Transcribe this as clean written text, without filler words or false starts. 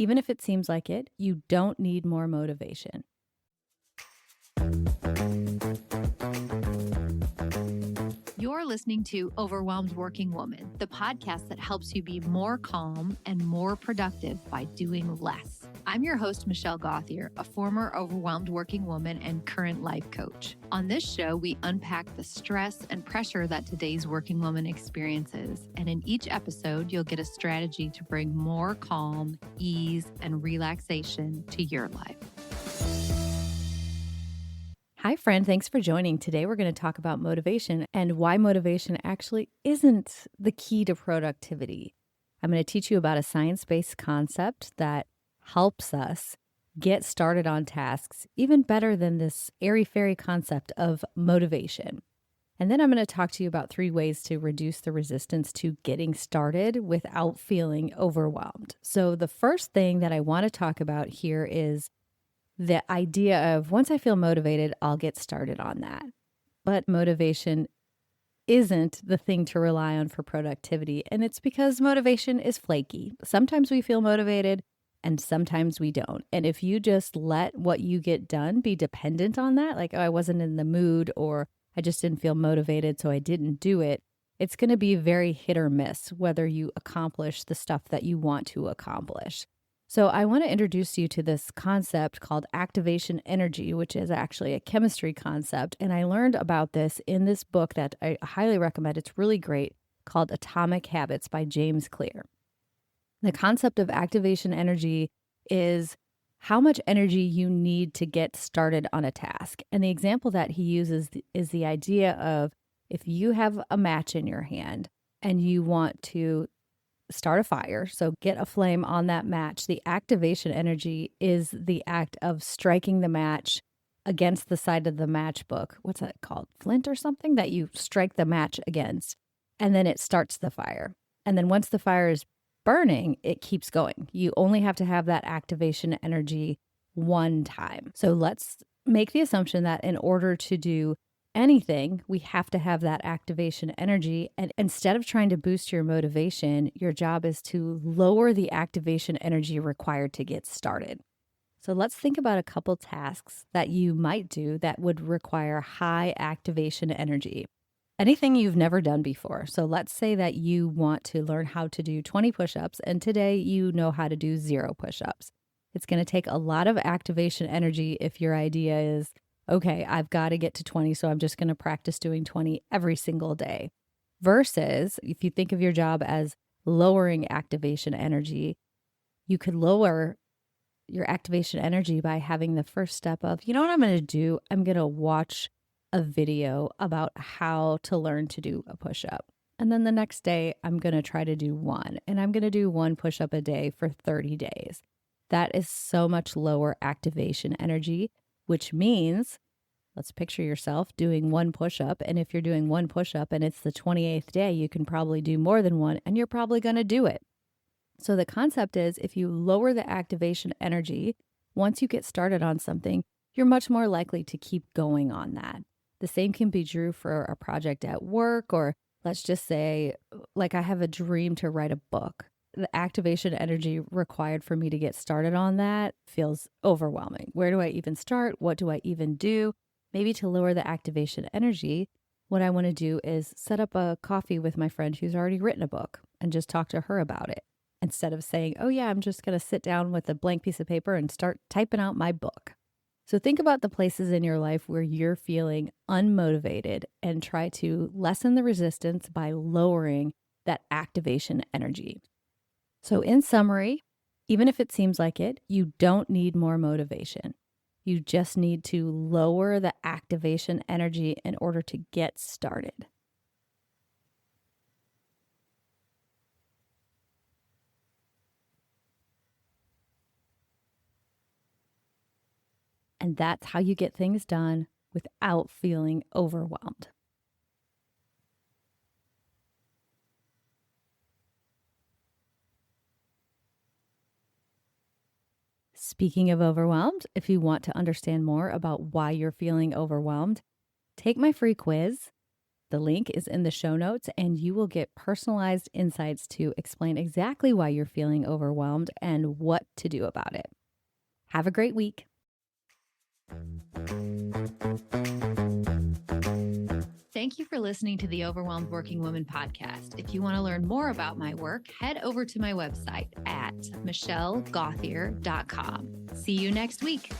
Even if it seems like it, you don't need more motivation. You're listening to Overwhelmed Working Woman, the podcast that helps you be more calm and more productive by doing less. I'm your host, Michelle Gauthier, a former overwhelmed working woman and current life coach. On this show, we unpack the stress and pressure that today's working woman experiences. And in each episode, you'll get a strategy to bring more calm, ease, and relaxation to your life. Hi, friend. Thanks for joining. Today, we're going to talk about motivation and why motivation actually isn't the key to productivity. I'm going to teach you about a science-based concept that helps us get started on tasks even better than this airy-fairy concept of motivation. And then I'm going to talk to you about 3 ways to reduce the resistance to getting started without feeling overwhelmed. So the first thing that I want to talk about here is the idea of once I feel motivated, I'll get started on that. But motivation isn't the thing to rely on for productivity. And it's because motivation is flaky. Sometimes we feel motivated and sometimes we don't. And if you just let what you get done be dependent on that, like, oh, I wasn't in the mood or I just didn't feel motivated, so I didn't do it, it's going to be very hit or miss whether you accomplish the stuff that you want to accomplish. So I want to introduce you to this concept called activation energy, which is actually a chemistry concept. And I learned about this in this book that I highly recommend. It's really great, called Atomic Habits by James Clear. The concept of activation energy is how much energy you need to get started on a task. And the example that he uses is the idea of if you have a match in your hand and you want to start a fire, so get a flame on that match, the activation energy is the act of striking the match against the side of the matchbook. What's that called? Flint or something that you strike the match against, and then it starts the fire. And then once the fire is burning, it keeps going. You only have to have that activation energy one time. So let's make the assumption that in order to do anything, we have to have that activation energy. And instead of trying to boost your motivation, your job is to lower the activation energy required to get started. So let's think about a couple tasks that you might do that would require high activation energy. Anything you've never done before. So let's say that you want to learn how to do 20 push-ups, and today you know how to do 0 push-ups. It's going to take a lot of activation energy if your idea is, okay, I've got to get to 20, so I'm just going to practice doing 20 every single day. Versus if you think of your job as lowering activation energy, you could lower your activation energy by having the first step of, you know what I'm going to do? I'm going to watch a video about how to learn to do a push-up. And then the next day, I'm going to try to do 1, and I'm going to do 1 push-up a day for 30 days. That is so much lower activation energy, which means, let's picture yourself doing 1 push-up. And if you're doing 1 push-up and it's the 28th day, you can probably do more than 1 and you're probably going to do it. So the concept is if you lower the activation energy, once you get started on something, you're much more likely to keep going on that. The same can be true for a project at work, or let's just say, like, I have a dream to write a book. The activation energy required for me to get started on that feels overwhelming. Where do I even start? What do I even do? Maybe to lower the activation energy, what I want to do is set up a coffee with my friend who's already written a book and just talk to her about it. Instead of saying, oh yeah, I'm just going to sit down with a blank piece of paper and start typing out my book. So think about the places in your life where you're feeling unmotivated and try to lessen the resistance by lowering that activation energy. So in summary, even if it seems like it, you don't need more motivation. You just need to lower the activation energy in order to get started. And that's how you get things done without feeling overwhelmed. Speaking of overwhelmed, if you want to understand more about why you're feeling overwhelmed, take my free quiz. The link is in the show notes, and you will get personalized insights to explain exactly why you're feeling overwhelmed and what to do about it. Have a great week. Thank you for listening to the Overwhelmed Working Woman podcast. If you want to learn more about my work, head over to my website at michellegothier.com. See you next week.